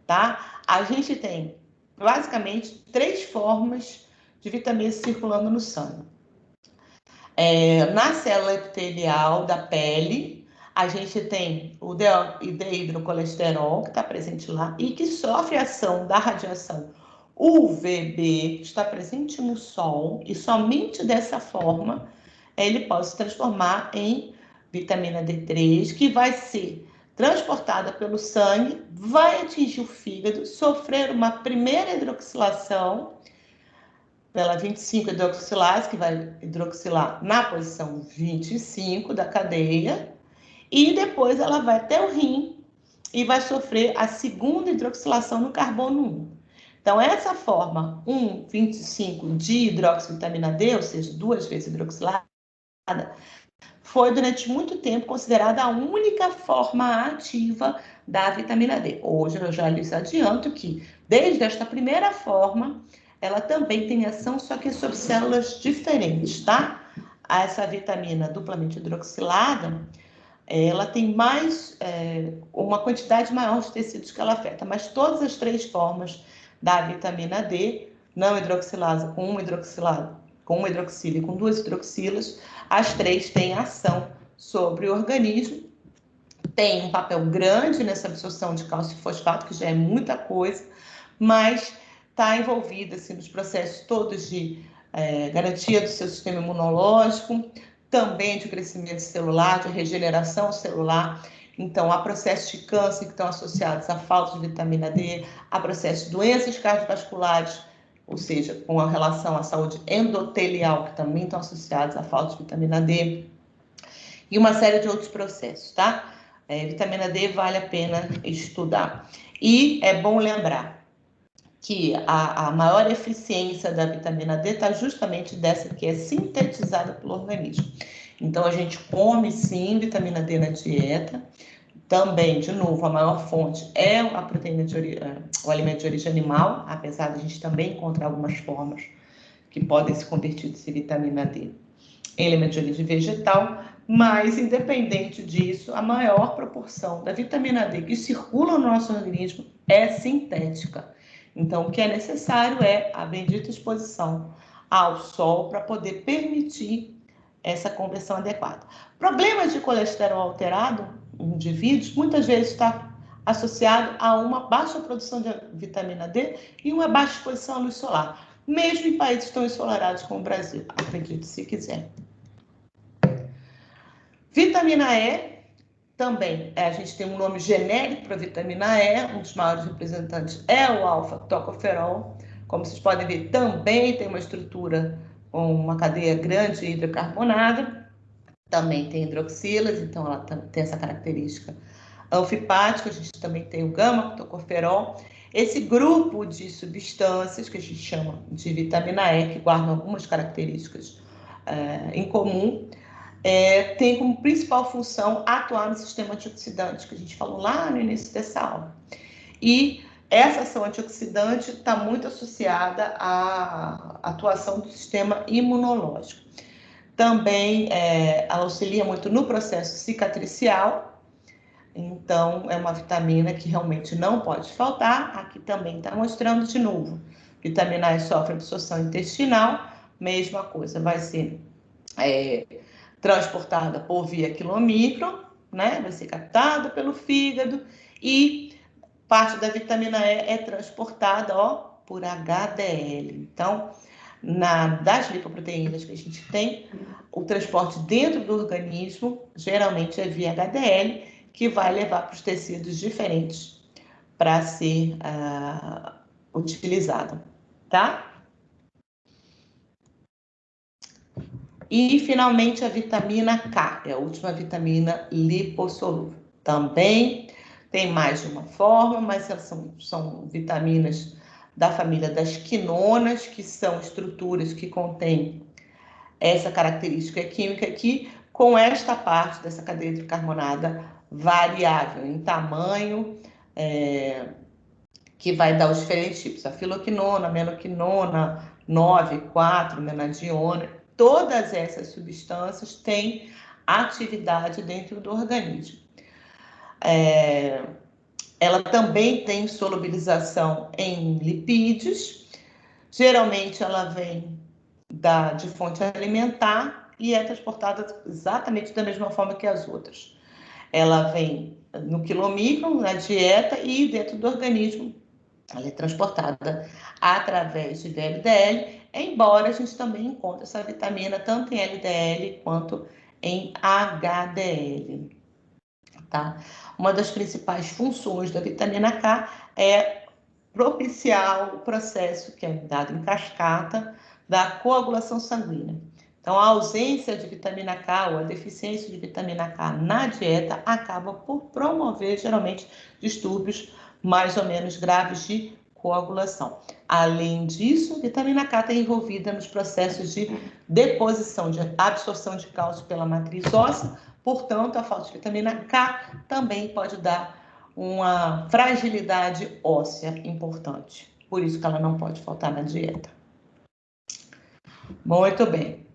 tá? A gente tem, basicamente, 3 formas de vitamina circulando no sangue. Na célula epitelial da pele, a gente tem o deidrocolesterol, que está presente lá, e que sofre a ação da radiação UVB, que está presente no Sol, e somente dessa forma ele pode se transformar em vitamina D3, que vai ser transportada pelo sangue, vai atingir o fígado, sofrer uma primeira hidroxilação pela 25 hidroxilase, que vai hidroxilar na posição 25 da cadeia, e depois ela vai até o rim e vai sofrer a segunda hidroxilação no carbono 1. Então, essa forma 1,25 de hidroxivitamina D, ou seja, 2 vezes hidroxilada, foi durante muito tempo considerada a única forma ativa da vitamina D. Hoje eu já lhes adianto que, desde esta primeira forma, ela também tem ação, só que sobre células diferentes, tá? Essa vitamina duplamente hidroxilada, ela tem mais, uma quantidade maior de tecidos que ela afeta, mas todas as 3 formas da vitamina D, não hidroxilase com uma hidroxilase, com uma hidroxila e com 2 hidroxilas, as 3 têm ação sobre o organismo, tem um papel grande nessa absorção de cálcio e fosfato, que já é muita coisa, mas está envolvida assim, nos processos todos de garantia do seu sistema imunológico, também de crescimento celular, de regeneração celular. Então, há processos de câncer que estão associados à falta de vitamina D, há processos de doenças cardiovasculares, ou seja, com a relação à saúde endotelial, que também estão associados à falta de vitamina D, e uma série de outros processos, tá? Vitamina D vale a pena estudar. E é bom lembrar que a maior eficiência da vitamina D está justamente dessa que é sintetizada pelo organismo. Então, a gente come, sim, vitamina D na dieta. Também, de novo, a maior fonte é a proteína o alimento de origem animal, apesar de a gente também encontrar algumas formas que podem se convertir de vitamina D em alimento de origem vegetal, mas, independente disso, a maior proporção da vitamina D que circula no nosso organismo é sintética. Então, o que é necessário é a bendita exposição ao sol para poder permitir essa conversão adequada. Problemas de colesterol alterado em indivíduos muitas vezes está associado a uma baixa produção de vitamina D e uma baixa exposição à luz solar, mesmo em países tão ensolarados como o Brasil, acredite se quiser. Vitamina E, também, a gente tem um nome genérico para vitamina E, um dos maiores representantes é o alfa-tocoferol. Como vocês podem ver, também tem uma estrutura com uma cadeia grande hidrocarbonada, também tem hidroxilas, então ela tem essa característica anfipática. A gente também tem o gama-tocoferol. Esse grupo de substâncias que a gente chama de vitamina E, que guardam algumas características em comum, tem como principal função atuar no sistema antioxidante, que a gente falou lá no início dessa aula. E essa ação antioxidante está muito associada à atuação do sistema imunológico. Também auxilia muito no processo cicatricial, então é uma vitamina que realmente não pode faltar. Aqui também está mostrando de novo, vitamina E sofre absorção intestinal, mesma coisa, vai ser transportada por via quilomicron, né? Vai ser captada pelo fígado, e parte da vitamina E é transportada, por HDL. Então, das lipoproteínas que a gente tem, o transporte dentro do organismo geralmente é via HDL, que vai levar para os tecidos diferentes para ser utilizado, tá? E, finalmente, a vitamina K, é a última vitamina lipossolúvel. Também tem mais de uma forma, mas elas são vitaminas da família das quinonas, que são estruturas que contêm essa característica química aqui, com esta parte dessa cadeia hidrocarbonada variável em tamanho, que vai dar os diferentes tipos, a filoquinona, a menoquinona, 9, 4, menadiona. Todas essas substâncias têm atividade dentro do organismo. Ela também tem solubilização em lipídios. Geralmente ela vem de fonte alimentar e é transportada exatamente da mesma forma que as outras. Ela vem no quilomicron, na dieta, e dentro do organismo ela é transportada através de VLDL, embora a gente também encontre essa vitamina tanto em LDL quanto em HDL. tá? Uma das principais funções da vitamina K é propiciar o processo que é dado em cascata da coagulação sanguínea. Então, a ausência de vitamina K ou a deficiência de vitamina K na dieta acaba por promover, geralmente, distúrbios mais ou menos graves de coagulação. Além disso, vitamina K está envolvida nos processos de deposição, de absorção de cálcio pela matriz óssea, portanto, a falta de vitamina K também pode dar uma fragilidade óssea importante. Por isso que ela não pode faltar na dieta. Muito bem.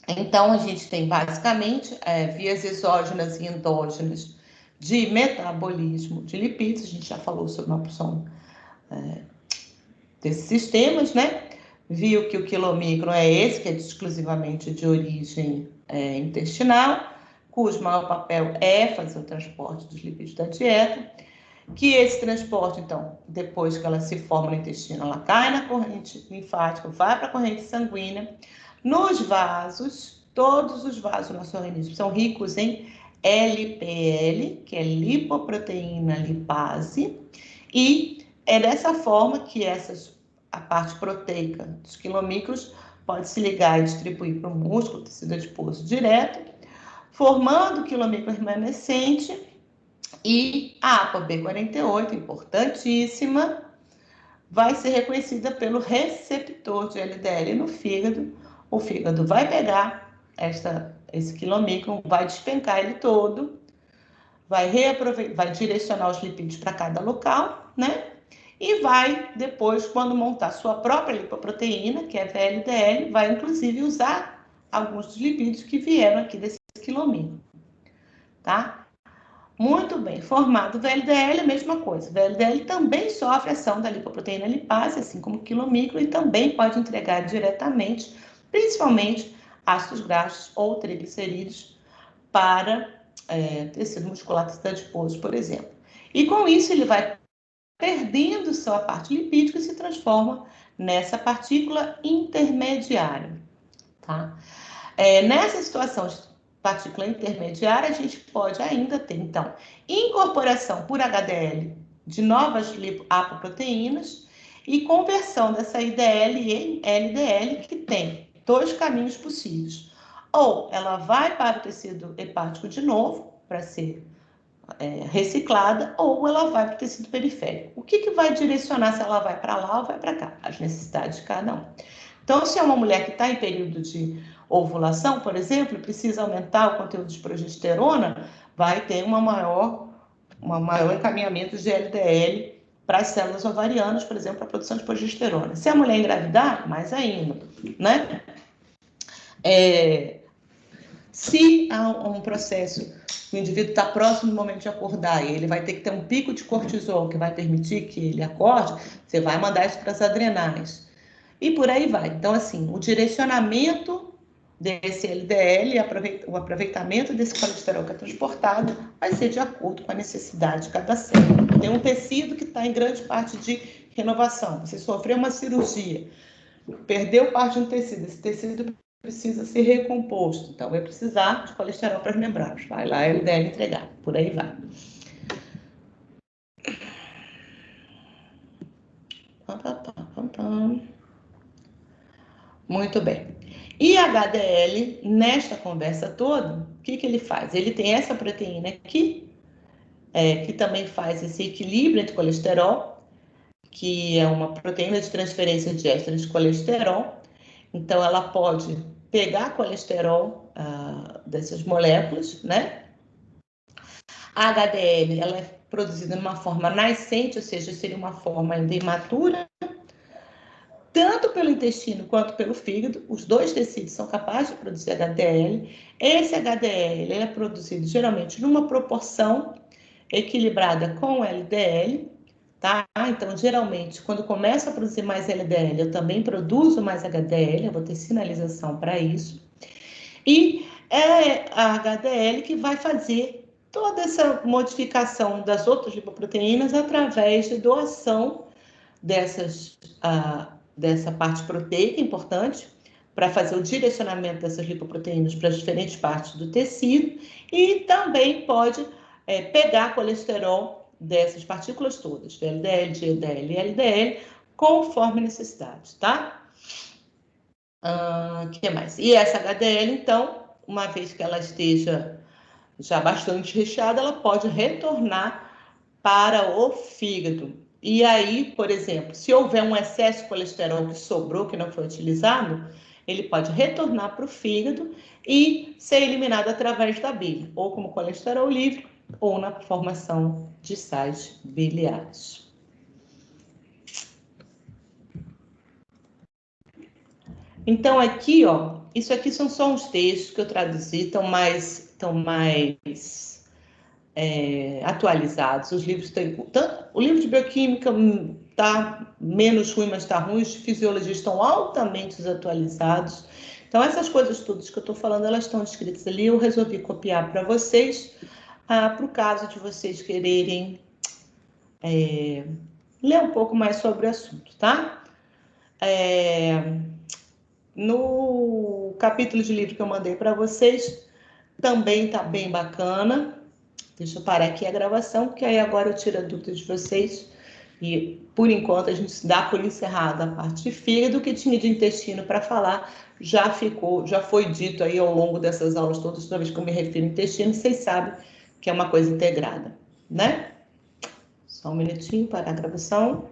Então, a gente tem basicamente vias exógenas e endógenas de metabolismo de lipídios. A gente já falou sobre uma porção desses sistemas, né? Viu que o quilomicron é esse, que é exclusivamente de origem intestinal, cujo maior papel é fazer o transporte dos lipídios da dieta, que esse transporte, então, depois que ela se forma no intestino, ela cai na corrente linfática, vai para a corrente sanguínea. Nos vasos, todos os vasos do nosso organismo são ricos em LPL, que é lipoproteína lipase, e é dessa forma que a parte proteica dos quilomicros pode se ligar e distribuir para o músculo, tecido adiposo direto, formando o quilomicro remanescente. E a ApoB48, importantíssima, vai ser reconhecida pelo receptor de LDL no fígado. O fígado vai pegar esse quilomicron, vai despencar ele todo, vai direcionar os lipídios para cada local, né? E vai depois, quando montar sua própria lipoproteína, que é VLDL, vai inclusive usar alguns dos lipídios que vieram aqui desse quilomicron, tá? Muito bem, formado o VLDL, a mesma coisa. O VLDL também sofre ação da lipoproteína lipase, assim como o quilomicron, e também pode entregar diretamente, principalmente, ácidos graxos ou triglicerídeos para tecido muscular tecido adiposo, por exemplo. E com isso ele vai perdendo sua parte lipídica e se transforma nessa partícula intermediária, tá? Nessa situação de partícula intermediária, a gente pode ainda ter, então, incorporação por HDL de novas apoproteínas e conversão dessa IDL em LDL, que tem dois caminhos possíveis. Ou ela vai para o tecido hepático de novo, para ser reciclada, ou ela vai para o tecido periférico. O que vai direcionar se ela vai para lá ou vai para cá? As necessidades de cada um. Então, se é uma mulher que está em período de ovulação, por exemplo, precisa aumentar o conteúdo de progesterona, vai ter um maior encaminhamento de LDL para as células ovarianas, por exemplo, para a produção de progesterona. Se a mulher engravidar, mais ainda, né? Se há um processo, o indivíduo está próximo do momento de acordar e ele vai ter que ter um pico de cortisol que vai permitir que ele acorde, você vai mandar isso para as adrenais. E por aí vai. Então, assim, o direcionamento desse LDL, o aproveitamento desse colesterol que é transportado, vai ser de acordo com a necessidade de cada célula. Tem um tecido que está em grande parte de renovação. Você sofreu uma cirurgia, perdeu parte de um tecido, esse tecido precisa ser recomposto. Então, vai precisar de colesterol para as membranas. Vai lá, LDL entregar. Por aí vai. Muito bem. E HDL, nesta conversa toda, o que ele faz? Ele tem essa proteína aqui, que também faz esse equilíbrio entre colesterol, que é uma proteína de transferência de éster de colesterol. Então, ela pode pegar colesterol dessas moléculas, né? A HDL, ela é produzida numa forma nascente, ou seja, seria uma forma ainda imatura, tanto pelo intestino quanto pelo fígado. Os dois tecidos são capazes de produzir HDL. Esse HDL é produzido geralmente numa proporção equilibrada com LDL, tá? Então, geralmente, quando começo a produzir mais LDL, eu também produzo mais HDL, eu vou ter sinalização para isso. E é a HDL que vai fazer toda essa modificação das outras lipoproteínas através de doação dessa parte proteica importante para fazer o direcionamento dessas lipoproteínas para as diferentes partes do tecido, e também pode pegar colesterol dessas partículas todas, de LDL, de LDL e LDL, conforme necessidade, tá? Que mais? E essa HDL, então, uma vez que ela esteja já bastante recheada, ela pode retornar para o fígado. E aí, por exemplo, se houver um excesso de colesterol que sobrou, que não foi utilizado, ele pode retornar para o fígado e ser eliminado através da bile, ou como colesterol livre, ou na formação de sais biliares. Então, aqui, ó, isso aqui são só uns textos que eu traduzi, estão mais atualizados. Os livros têm. O livro de bioquímica está menos ruim, mas está ruim. Os de fisiologia estão altamente desatualizados. Então, essas coisas todas que eu estou falando, elas estão escritas ali. Eu resolvi copiar para vocês, para o caso de vocês quererem ler um pouco mais sobre o assunto, tá? No capítulo de livro que eu mandei para vocês, também está bem bacana. Deixa eu parar aqui a gravação, porque aí agora eu tiro a dúvida de vocês. E, por enquanto, a gente dá por encerrada a parte de fígado. O que tinha de intestino para falar já foi dito aí ao longo dessas aulas todas. Toda vez que eu me refiro ao intestino, vocês sabem que é uma coisa integrada, né? Só um minutinho para a gravação.